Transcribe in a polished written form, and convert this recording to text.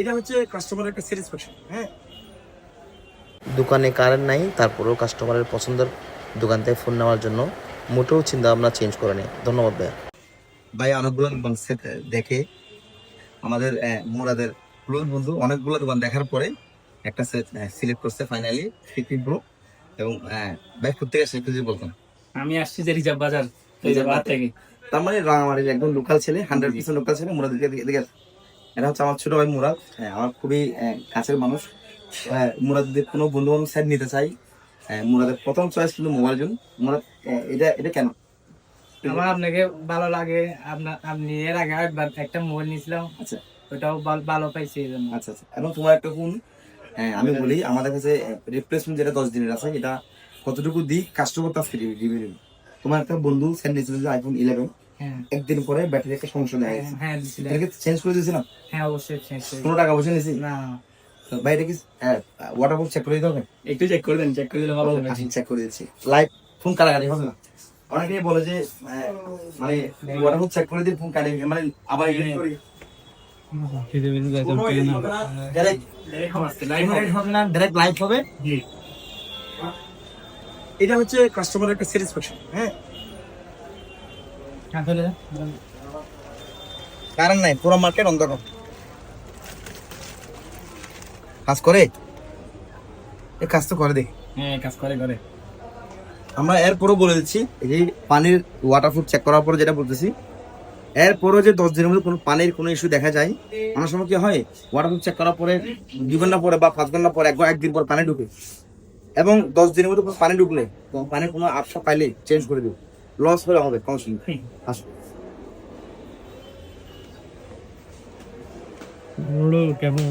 এটা হচ্ছে কাস্টমারের একটা স্যাটিসফ্যাকশন। হ্যাঁ, দোকানে কারেন্ট নাই, তারপরেও কাস্টমারের পছন্দের দোকান থেকে ফোন নেওয়ার জন্য মোটেও চিন্তা ভাবনা চেঞ্জ করেনি। ধন্যবাদ ভাইয়া। ভাই অনেকগুলো দোকান দেখে আমাদের মুরাদের ক্লোজ বন্ধু অনেকগুলো দোকান দেখার পরে একটা সেট সিলেক্ট করছে ফাইনালি 15 প্রো। এবং ভাই প্রত্যেকে সে খুঁজে বলতাম আমি আসছি যে রিজার্ভ বাজার বাজার থেকে। তার মানে রাঙামাটির একদম লোকাল ছেলে, 100% লোকাল ছেলে মুরাদ এদিকে। এটা হচ্ছে আমার ছোট ভাই মুরাদ। আমার খুবই কাছের মানুষ। মুরাদের কোনো বন্ধু বান্ধব সাইড নিতে চাই, মুরাদের প্রথম চয়েস কিন্তু মোবাইল জোন। মুরাদ এটা এটা কেন? আমার আপনাকে ভালো লাগে। আপনি এর আগে একবার একটা মোবাইল নিয়েছিলাম, আচ্ছা ওটাও ভালো পাইছি এই জন্য। আচ্ছা আচ্ছা। এবং তোমার একটা ফোন, আমি বলি আমাদের কাছে রিপ্লেসমেন্ট যেটা 10 দিনের আছে, এটা কতটুকু দিই কাস্টমার তা ফ্রি রিভিউ। তোমার একটা বন্ধু সেন্ড নিয়েছিল যে আইফোন 11, হ্যাঁ একদিন পরে ব্যাটারি একটা সমস্যা দেখা গেছে, হ্যাঁ দিছিলাম। এটাকে চেঞ্জ করে দিয়েছিলাম। হ্যাঁ অবশ্যই চেঞ্জ করি। কোনো টাকা পয়সা নিয়েছি না, তো ভাই, এটা কি ওয়াটারপ্রুফ চেক করে দিতে হবে? একটু চেক করে দেন, চেক করে দিলে ভালো হবে। চেক করে দিচ্ছি। লাইভ ফোন কাটাকাটি হবে না। অনেকেই বলে যে মানে ওয়াটারপ্রুফ চেক করে দিয়ে ফোন কাটে, মানে আবার edit করি। Direct live হবে। এটা হচ্ছে কাস্টমারের একটা স্যাটিসফ্যাকশন। হ্যাঁ, কারেন্ট নাই, পুরো মার্কেট অন্ধকার। কাজ করে, এই কাজ তো করে দেখি। হ্যাঁ কাজ করে করে। আমরা এরপরও বলে দিচ্ছি, এই যে পানির ওয়াটারপ্রুফ চেক করার পরে যেটা বলতেছি, এরপরও যে 10 দিনের মধ্যে কোনো পানির কোনো ইস্যু দেখা যায়, অনেক সময় কি হয় ওয়াটারপ্রুফ চেক করার পরে 2 ঘন্টা পরে বা 5 ঘন্টা পরে একদিন পর পানি ঢুকে, এবং 10 দিনের মধ্যে কোনো পানি ঢুকলে পানির কোনো আপসা পাইলে চেঞ্জ করে দেবো। লস হলে হবে কাউন্সিলিং। কেমন